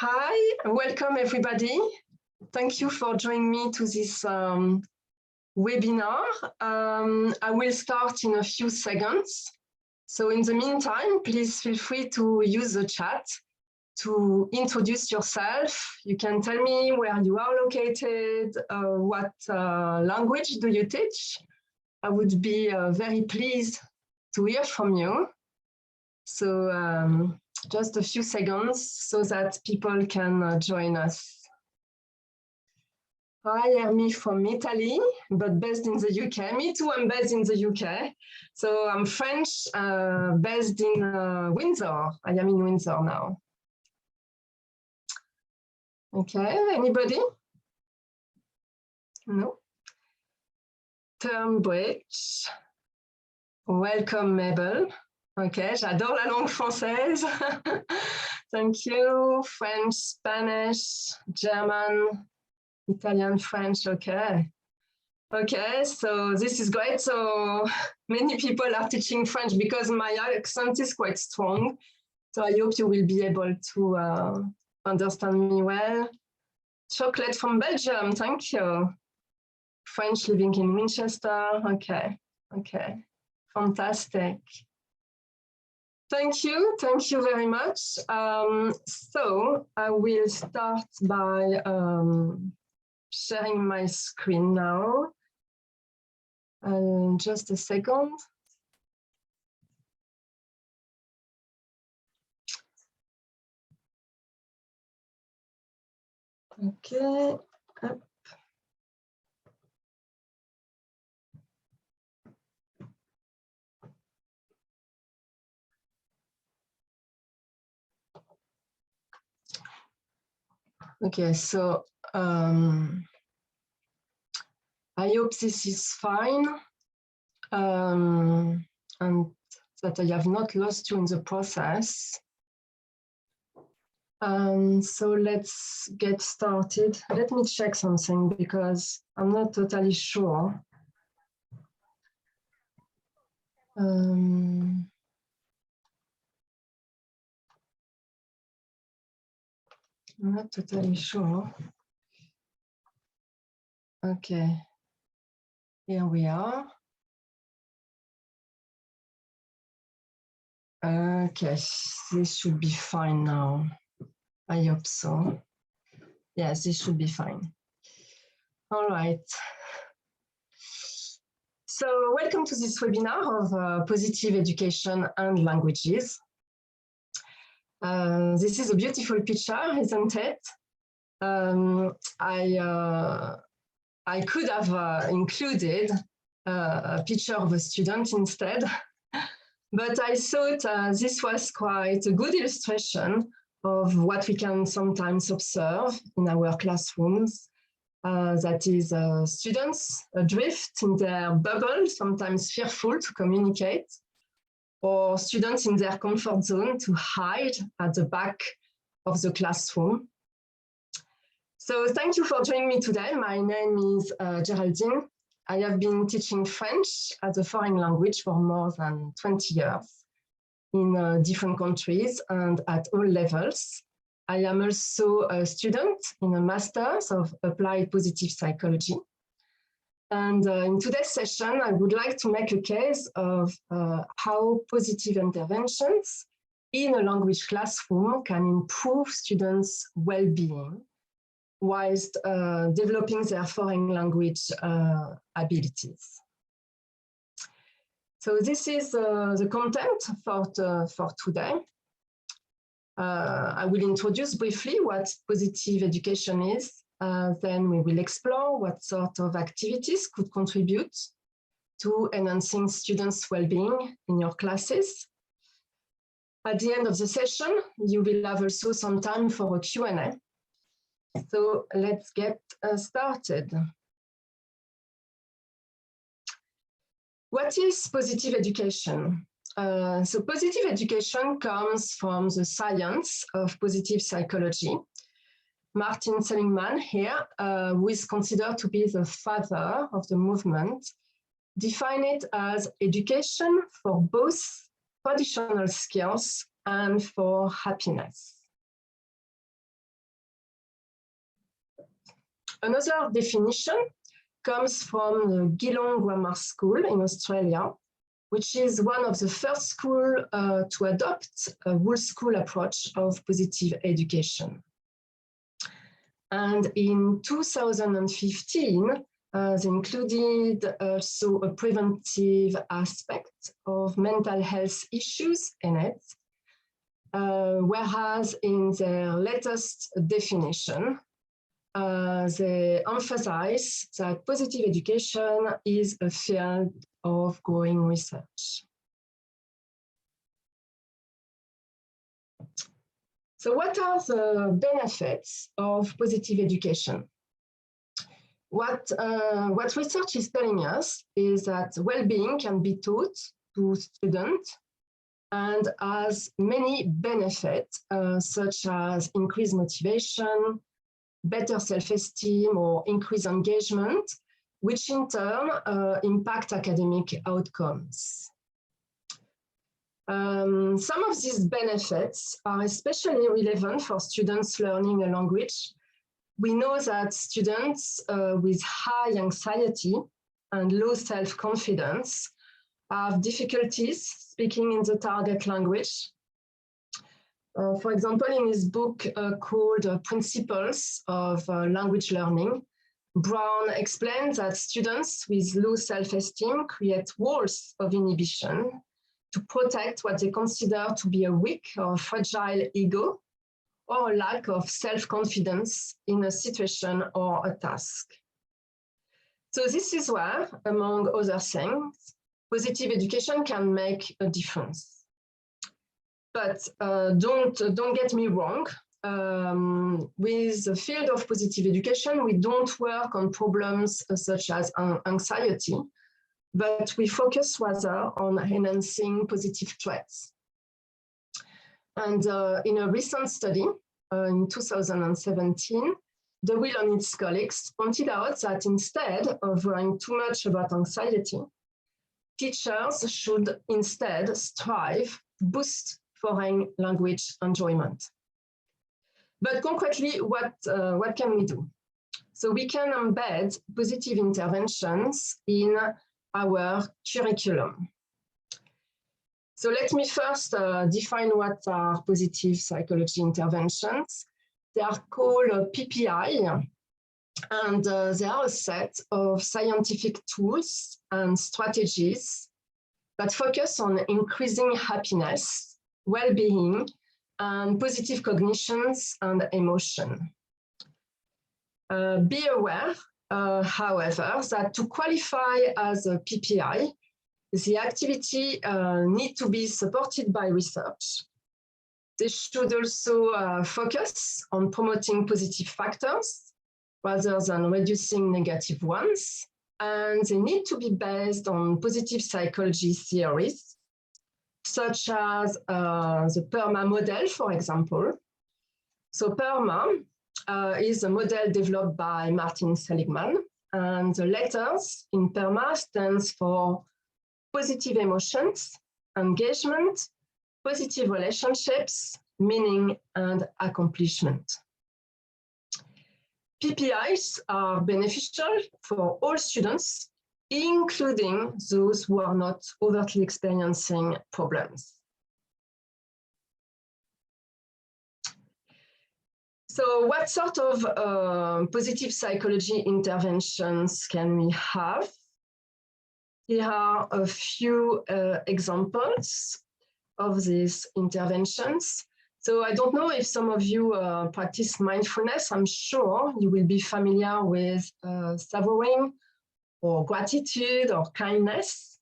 Hi, welcome everybody. Thank you for joining me to this webinar. I will start in a few seconds. So in the meantime, please feel free to use the chat to introduce yourself. You can tell me where you are located, what language do you teach. I would be very pleased to hear from you. So just a few seconds so that people can join us. Hi, Hermie from Italy, but based in the UK. Me too, I'm based in the UK. So I'm French, based in Windsor. I am in Windsor now. Okay, anybody? No? Term Bridge. Welcome, Mabel. Ok, j'adore la langue française. Thank you. French, Spanish, German, Italian, French, okay. Okay, so this is great. So many people are teaching French because my accent is quite strong. So I hope you will be able to understand me well. Chocolate from Belgium, thank you. French living in Winchester, okay, okay, fantastic. Thank you very much. So I will start by sharing my screen now. Just a second. Okay. Up. Okay, so I hope this is fine and that I have not lost you in the process. So let's get started. Let me check something because I'm not totally sure. I'm not totally sure. Okay, here we are. Okay, this should be fine now. I hope so. Yes, this should be fine. All right. So welcome to this webinar of positive education and languages. This is a beautiful picture, isn't it? I could have included a picture of a student instead, but I thought this was quite a good illustration of what we can sometimes observe in our classrooms. That is students adrift in their bubble, sometimes fearful to communicate, or students in their comfort zone to hide at the back of the classroom. So thank you for joining me today. My name is Geraldine. I have been teaching French as a foreign language for more than 20 years in different countries and at all levels. I am also a student in a Master's of Applied Positive Psychology. And in today's session, I would like to make a case of how positive interventions in a language classroom can improve students' well-being whilst developing their foreign language abilities. So this is the content for today. I will introduce briefly what positive education is. Then we will explore what sort of activities could contribute to enhancing students' well-being in your classes. At the end of the session, you will have also some time for a Q&A. So let's get started. What is positive education? So positive education comes from the science of positive psychology. Martin Seligman here, who is considered to be the father of the movement, defined it as education for both traditional skills and for happiness. Another definition comes from the Geelong Grammar School in Australia, which is one of the first schools to adopt a whole school approach of positive education. And in 2015, they included also a preventive aspect of mental health issues in it, whereas in their latest definition, they emphasize that positive education is a field of growing research. So what are the benefits of positive education? What research is telling us is that well-being can be taught to students and has many benefits, such as increased motivation, better self-esteem, or increased engagement, which in turn impact academic outcomes. Some of these benefits are especially relevant for students learning a language. We know that students with high anxiety and low self-confidence have difficulties speaking in the target language. For example, in his book called Principles of Language Learning, Brown explains that students with low self-esteem create walls of inhibition to protect what they consider to be a weak or fragile ego or a lack of self-confidence in a situation or a task. So this is where, among other things, positive education can make a difference. But don't get me wrong, with the field of positive education, we don't work on problems such as anxiety, but we focus rather on enhancing positive traits. And in a recent study in 2017, DeWill and its colleagues pointed out that instead of worrying too much about anxiety, teachers should instead strive to boost foreign language enjoyment. But concretely, what can we do? So we can embed positive interventions in our curriculum. So let me first define what are positive psychology interventions. They are called PPI, and they are a set of scientific tools and strategies that focus on increasing happiness, well-being, and positive cognitions and emotion. Be aware, however, that to qualify as a PPI, the activity need to be supported by research. They should also focus on promoting positive factors rather than reducing negative ones. And they need to be based on positive psychology theories, such as the PERMA model, for example. So PERMA is a model developed by Martin Seligman, and the letters in PERMA stands for positive emotions, engagement, positive relationships, meaning, and accomplishment. PPIs are beneficial for all students, including those who are not overtly experiencing problems. So what sort of positive psychology interventions can we have? Here are a few examples of these interventions. So I don't know if some of you practice mindfulness. I'm sure you will be familiar with savoring or gratitude or kindness.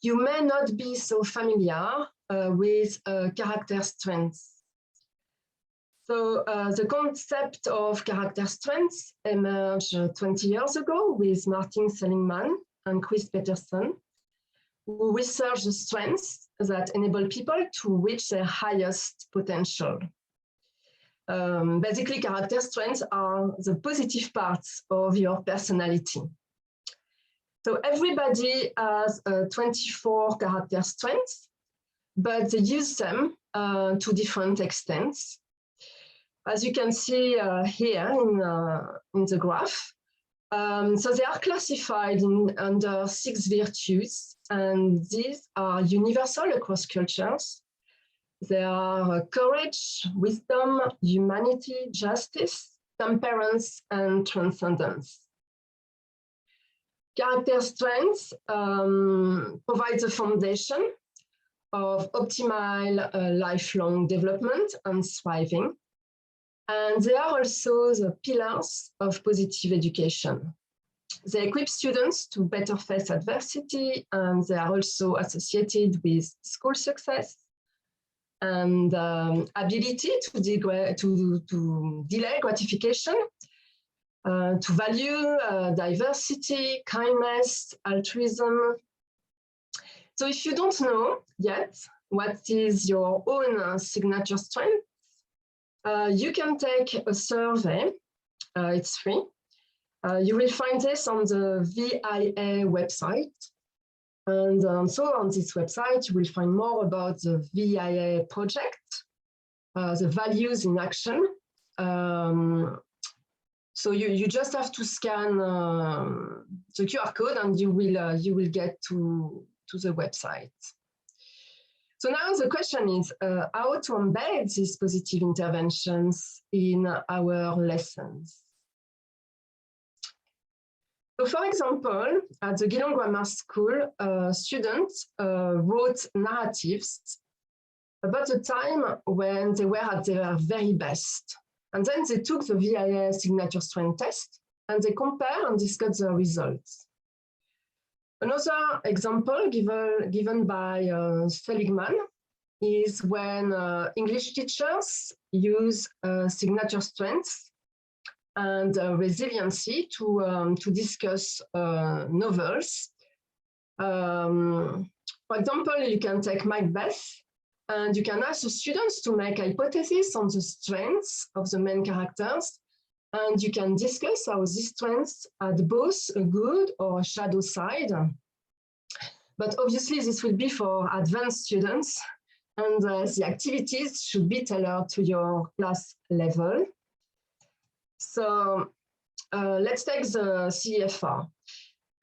You may not be so familiar with character strengths. So the concept of character strengths emerged 20 years ago with Martin Seligman and Chris Peterson, who researched the strengths that enable people to reach their highest potential. Basically, character strengths are the positive parts of your personality. So everybody has 24 character strengths, but they use them to different extents. as you can see here in the graph. So they are classified under 6 virtues, and these are universal across cultures. They are courage, wisdom, humanity, justice, temperance, and transcendence. Character strengths provide the foundation of optimal lifelong development and thriving. And they are also the pillars of positive education. They equip students to better face adversity, and they are also associated with school success and ability to delay gratification, to value diversity, kindness, altruism. So if you don't know yet what is your own signature strength, you can take a survey. It's free. You will find this on the VIA website. And so on this website, you will find more about the VIA project, the values in action. So you just have to scan the QR code and you will get to the website. So now the question is how to embed these positive interventions in our lessons. So for example, at the Geelong Grammar School, students wrote narratives about the time when they were at their very best. And then they took the VIA signature strength test and they compare and discuss the results. Another example given by Seligman is when English teachers use signature strengths and resiliency to discuss novels. For example, you can take Macbeth and you can ask the students to make hypotheses on the strengths of the main characters, and you can discuss how these strengths had both a good or a shadow side. But obviously this will be for advanced students, and the activities should be tailored to your class level. So let's take the CEFR.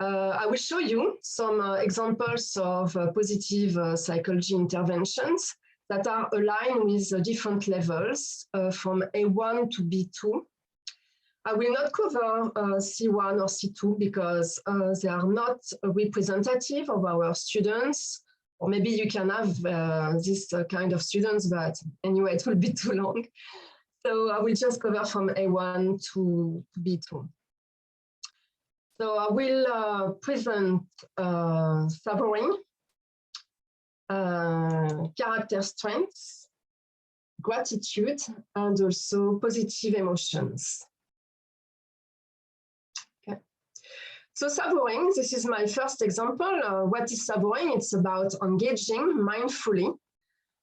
I will show you some examples of positive psychology interventions that are aligned with the different levels from A1 to B2. I will not cover C1 or C2 because they are not representative of our students, or maybe you can have this kind of students, but anyway, it will be too long. So I will just cover from A1 to B2. So I will present savoring, character strengths, gratitude, and also positive emotions. Okay. So savoring, this is my first example. What is savoring? It's about engaging mindfully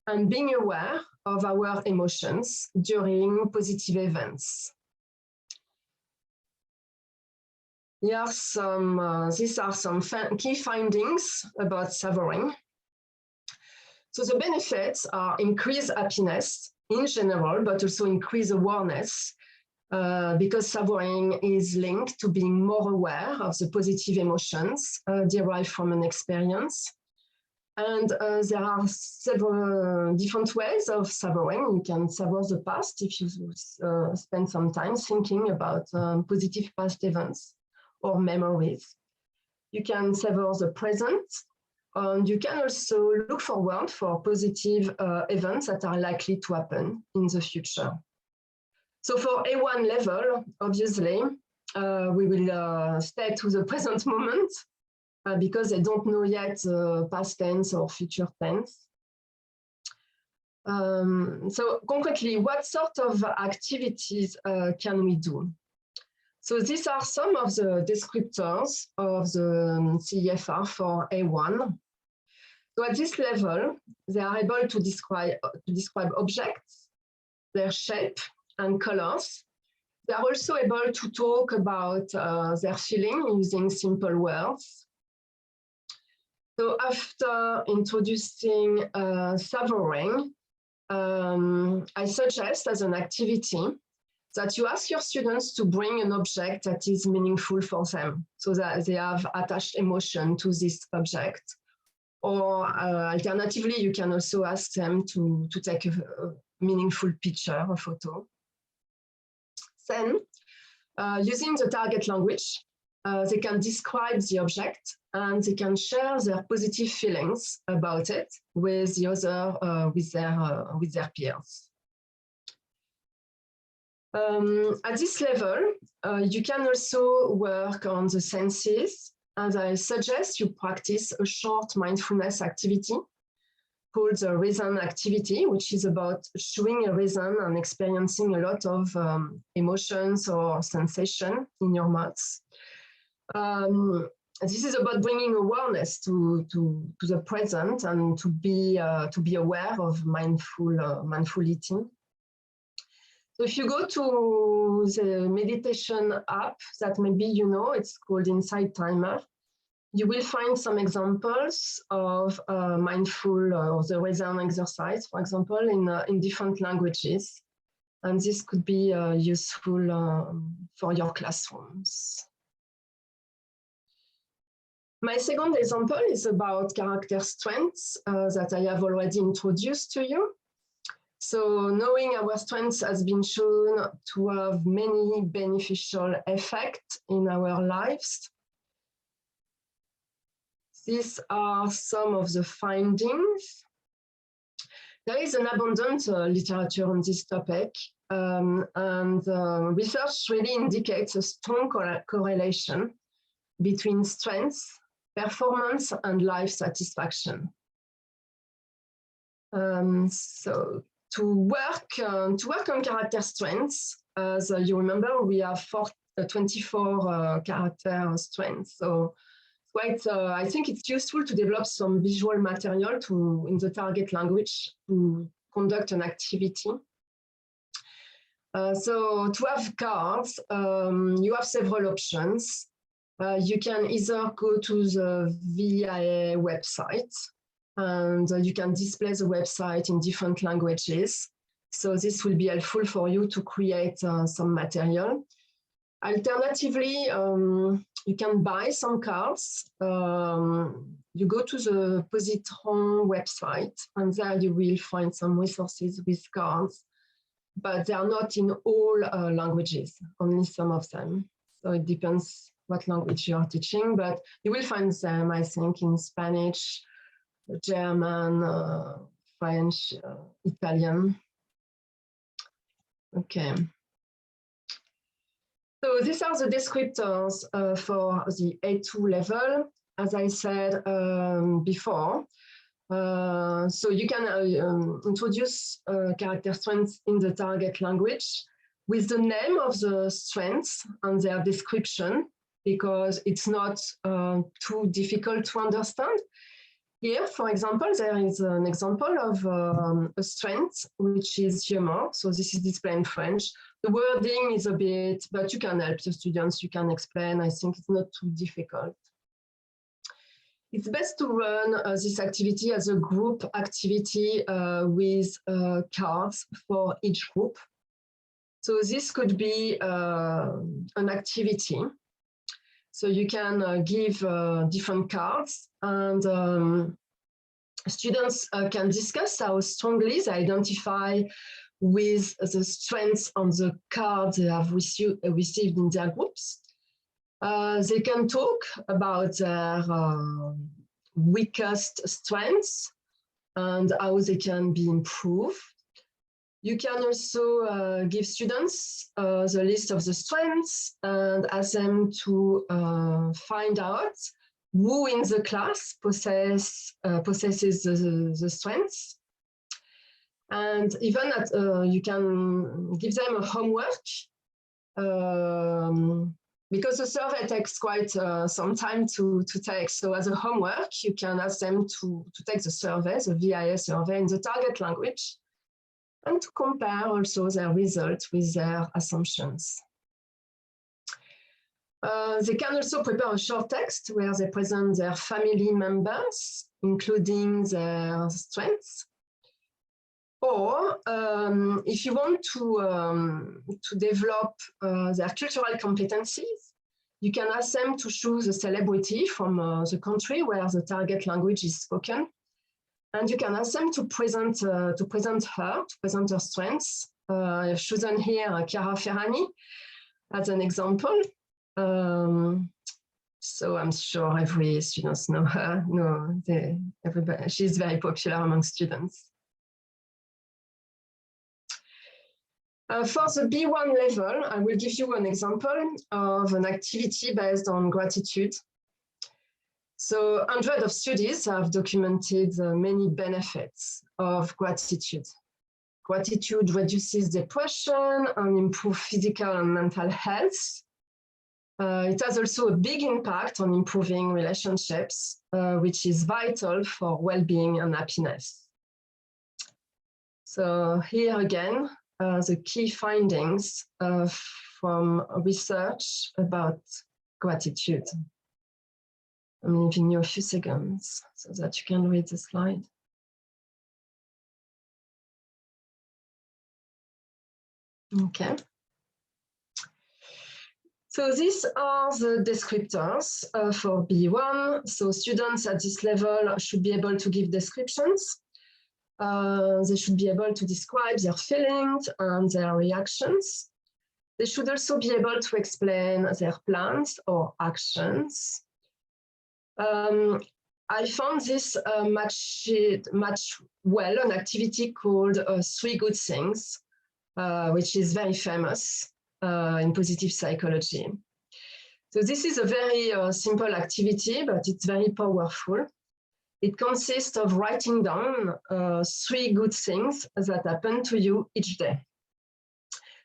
and being aware of our emotions during positive events. These are some key findings about savoring. So the benefits are increased happiness in general, but also increased awareness, because savoring is linked to being more aware of the positive emotions derived from an experience. And there are several different ways of savoring. You can savor the past if you spend some time thinking about positive past events or memories. You can savor the present, and you can also look forward for positive events that are likely to happen in the future. So for A1 level, obviously, we will stay to the present moment because they don't know yet past tense or future tense. So concretely, what sort of activities can we do? So these are some of the descriptors of the CEFR for A1. So at this level, they are able to describe objects, their shape and colors. They are also able to talk about their feeling using simple words. So after introducing savoring, I suggest as an activity that you ask your students to bring an object that is meaningful for them, so that they have attached emotion to this object. Or alternatively, you can also ask them to take a meaningful picture, a photo. Then, using the target language, they can describe the object and they can share their positive feelings about it with the other, with their peers. At this level, you can also work on the senses, and I suggest you practice a short mindfulness activity called the reason activity, which is about showing a reason and experiencing a lot of emotions or sensation in your mouths. This is about bringing awareness to the present and to be aware of mindful eating. So if you go to the meditation app that maybe you know, it's called Insight Timer, you will find some examples of mindful or the reason exercise, for example, in different languages. And this could be useful for your classrooms. My second example is about character strengths that I have already introduced to you. So knowing our strengths has been shown to have many beneficial effects in our lives. These are some of the findings. There is an abundant literature on this topic, and research really indicates a strong correlation between strengths, performance, and life satisfaction. So to work on character strengths, as you remember, we have 24 character strengths. So I think it's useful to develop some visual material in the target language to conduct an activity. So to have cards, you have several options. You can either go to the VIA website, and you can display the website in different languages. So this will be helpful for you to create some material. Alternatively, you can buy some cards. You go to the Positron website, and there you will find some resources with cards, but they are not in all languages, only some of them. So it depends what language you are teaching, but you will find them, I think, in Spanish, German, French, Italian. Okay. So these are the descriptors for the A2 level, as I said before. So you can introduce character strengths in the target language with the name of the strengths and their description, because it's not too difficult to understand. Here, for example, there is an example of a strength, which is humor. So this is displayed in French. The wording is a bit, but you can help the students, you can explain. I think it's not too difficult. It's best to run this activity as a group activity with cards for each group. So this could be an activity. So you can give different cards, and students can discuss how strongly they identify with the strengths on the cards they have received in their groups. They can talk about their weakest strengths and how they can be improved. You can also give students the list of the strengths and ask them to find out who in the class possesses the strengths. And even you can give them a homework, because the survey takes quite some time to take. So as a homework, you can ask them to take the survey, the VIA survey in the target language, and to compare also their results with their assumptions. They can also prepare a short text where they present their family members, including their strengths. Or, if you want to develop their cultural competencies, you can ask them to choose a celebrity from the country where the target language is spoken. And you can ask them to present her strengths. I've chosen here Chiara Ferragni as an example. So I'm sure every students know her. Everybody, she's very popular among students. For the B1 level, I will give you an example of an activity based on gratitude. So hundreds of studies have documented many benefits of gratitude. Gratitude reduces depression and improves physical and mental health. It has also a big impact on improving relationships, which is vital for well-being and happiness. So here again, the key findings from research about gratitude. I'm giving you a few seconds so that you can read the slide. Okay. So these are the descriptors for B1. So students at this level should be able to give descriptions. They should be able to describe their feelings and their reactions. They should also be able to explain their plans or actions. I found this match well an activity called 3 Good Things, which is very famous in positive psychology. So this is a very simple activity, but it's very powerful. It consists of writing down 3 good things that happen to you each day.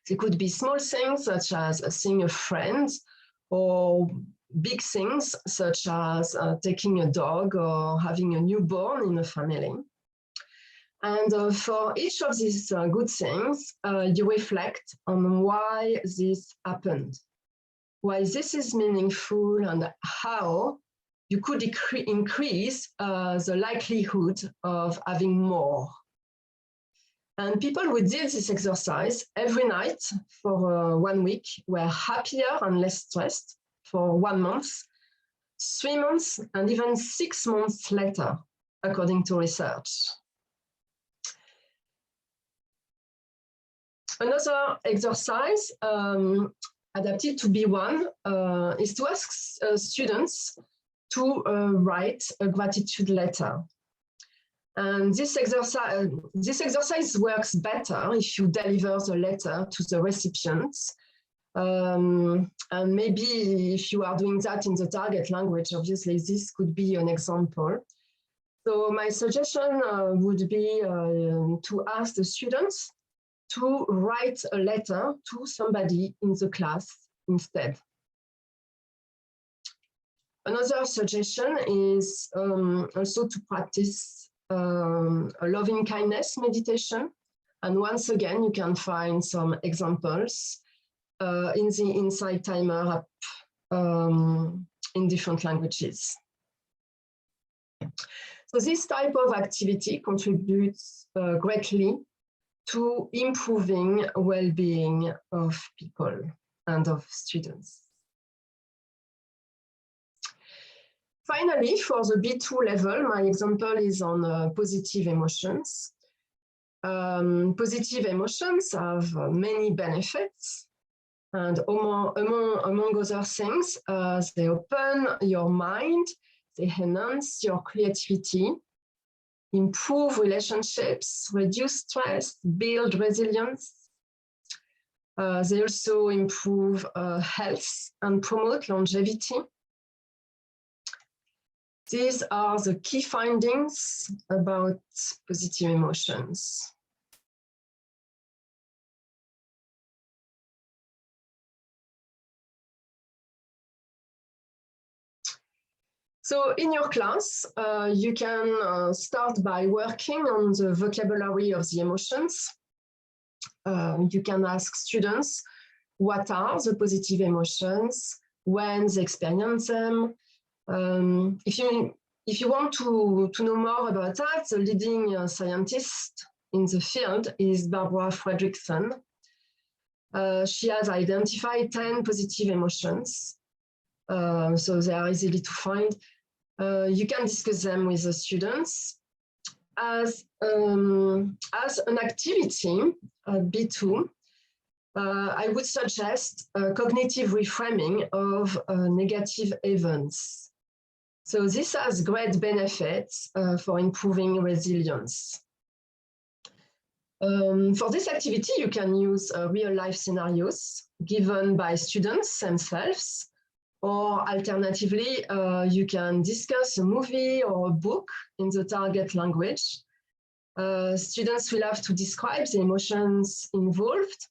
They could be small things, such as seeing a friend, or big things, such as taking a dog or having a newborn in a family. And for each of these good things, you reflect on why this happened, why this is meaningful, and how you could increase the likelihood of having more. And people who did this exercise every night for 1 week were happier and less stressed for 1 month, 3 months, and even 6 months later, according to research. Another exercise adapted to B1 is to ask students to write a gratitude letter. And this exercise works better if you deliver the letter to the recipients. And maybe if you are doing that in the target language, obviously this could be an example. So my suggestion would be to ask the students to write a letter to somebody in the class instead. Another suggestion is also to practice a loving kindness meditation. And once again, you can find some examples in the Insight Timer app in different languages. So this type of activity contributes greatly to improving well-being of people and of students. Finally, for the B2 level, my example is on positive emotions. Positive emotions have many benefits, and among other things, they open your mind, they enhance your creativity, improve relationships, reduce stress, build resilience. They also improve health and promote longevity. These are the key findings about positive emotions. So in your class, you can start by working on the vocabulary of the emotions. You can ask students, what are the positive emotions, when they experience them. If you want to know more about that, the leading scientists in the field is Barbara Fredrickson. She has identified 10 positive emotions, so they are easily to find. You can discuss them with the students. As an activity, B2, I would suggest cognitive reframing of negative events. So this has great benefits for improving resilience. For this activity, you can use real-life scenarios given by students themselves, or alternatively, you can discuss a movie or a book in the target language. Students will have to describe the emotions involved.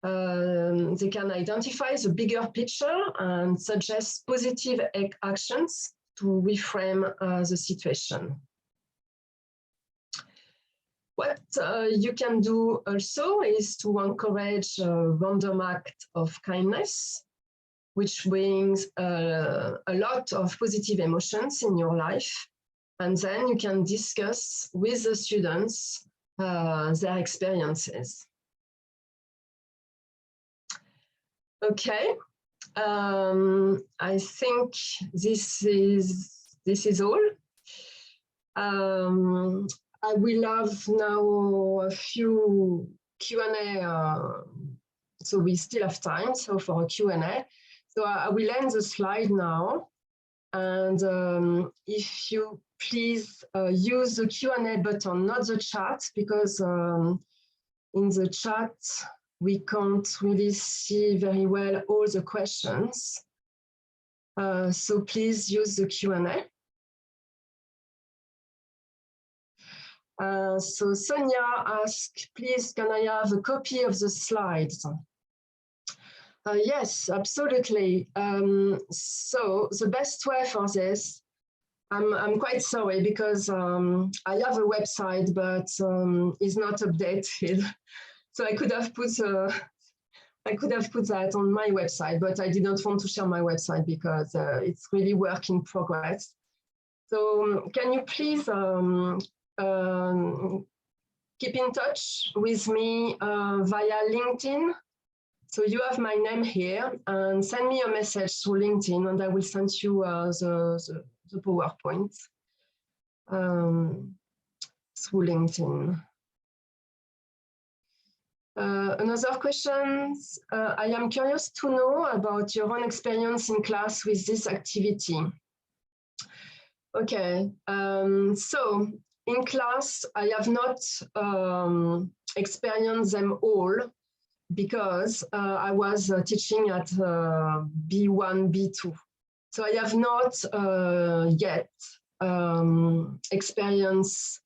They can identify the bigger picture and suggest positive actions to reframe the situation. What you can do also is to encourage a random act of kindness, which brings a lot of positive emotions in your life. And then you can discuss with the students their experiences. Okay, I think this is all. I will have now a few Q&A, so we still have time for a Q&A. So I will end the slide now, and if you please use the Q&A button, not the chat, because in the chat we can't really see very well all the questions. So please use the Q&A. So Sonia asked, please, can I have a copy of the slides? Yes, absolutely. So the best way for this, I'm quite sorry because I have a website, but it's not updated. So I could have put that on my website, but I didn't want to share my website because it's really work in progress. So can you please keep in touch with me via LinkedIn? So you have my name here, and send me a message through LinkedIn, and I will send you the PowerPoint through LinkedIn. Another question, I am curious to know about your own experience in class with this activity. Okay, so in class, I have not experienced them all because I was teaching at B1, B2. So I have not yet experienced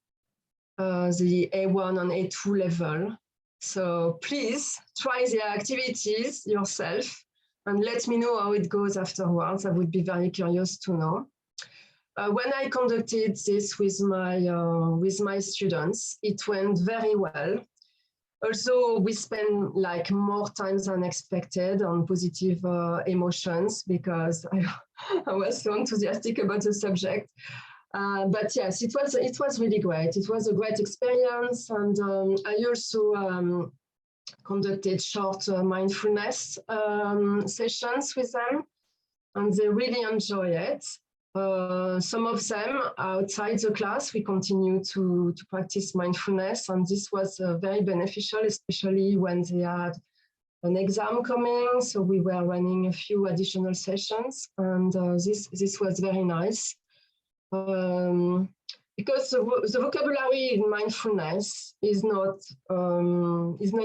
the A1 and A2 level. So please try the activities yourself and let me know how it goes afterwards. I would be very curious to know. When I conducted this with my students, it went very well. Also, we spent like more time than expected on positive emotions because I was so enthusiastic about the subject. But yes, it was really great. It was a great experience, and I also conducted short mindfulness sessions with them, and they really enjoy it. Some of them outside the class, we continue to practice mindfulness, and this was very beneficial, especially when they had an exam coming. So we were running a few additional sessions, and this was very nice. Because the vocabulary in mindfulness is not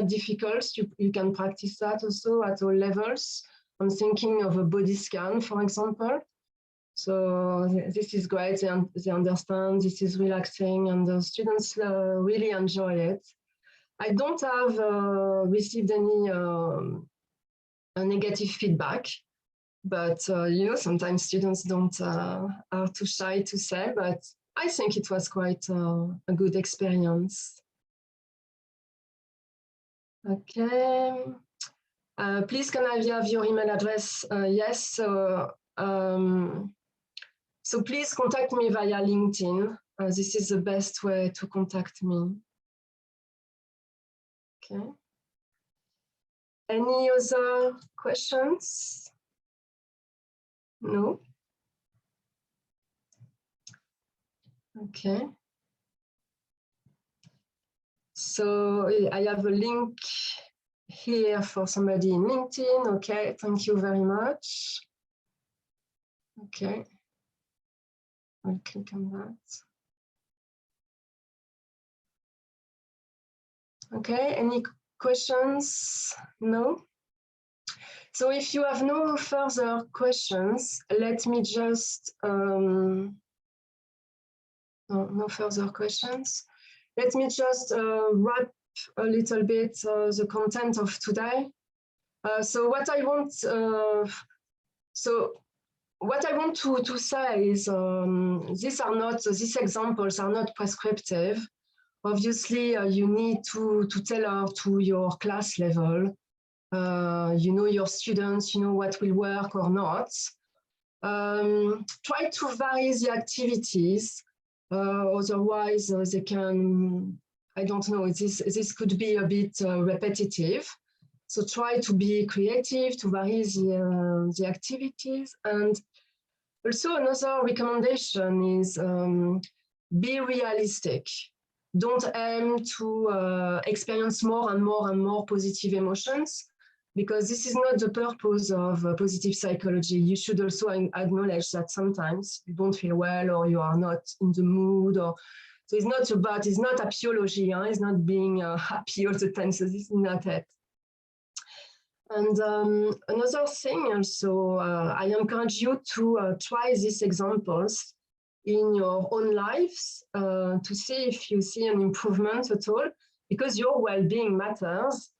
difficult. You can practice that also at all levels. I'm thinking of a body scan, for example. So this is great. They understand. This is relaxing, and the students really enjoy it. I don't have received any negative feedback. But you know, sometimes students are too shy to say, but I think it was quite a good experience. Okay. Please, can I have your email address? Yes. So please contact me via LinkedIn. This is the best way to contact me. Okay. Any other questions? No? Okay. So I have a link here for somebody in LinkedIn. Okay, thank you very much. Okay. I'll click on that. Okay, any questions? No? So if you have no further questions, let me just, no further questions. Let me just wrap a little bit the content of today. So what I want, to say is these examples are not prescriptive. Obviously, you need to tailor to your class level. You know your students, you know what will work or not. Try to vary the activities, otherwise they can, I don't know, this could be a bit repetitive. So try to be creative, to vary the activities. And also another recommendation is be realistic. Don't aim to experience more and more positive emotions, because this is not the purpose of positive psychology. You should also acknowledge that sometimes you don't feel well, or you are not in the mood, or so it's not apology, it's not being happy all the time, so this is not it. And another thing also, I encourage you to try these examples in your own lives to see if you see an improvement at all, because your well-being matters.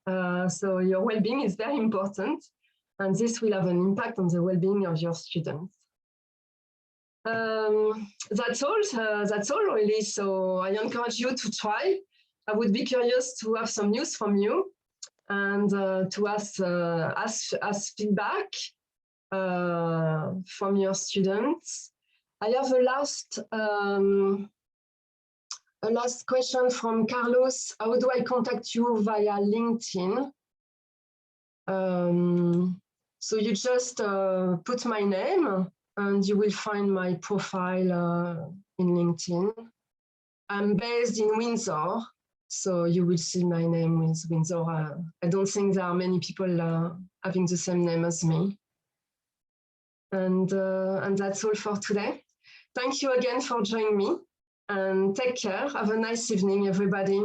So your well-being is very important, and this will have an impact on the well-being of your students. That's all really. So I encourage you to try. I would be curious to have some news from you, and to ask feedback from your students. I have a last question from Carlos. How do I contact you via LinkedIn? So you just put my name and you will find my profile in LinkedIn. I'm based in Windsor, so you will see my name is Windsor. I don't think there are many people having the same name as me. And that's all for today. Thank you again for joining me, and take care. Have a nice evening, everybody.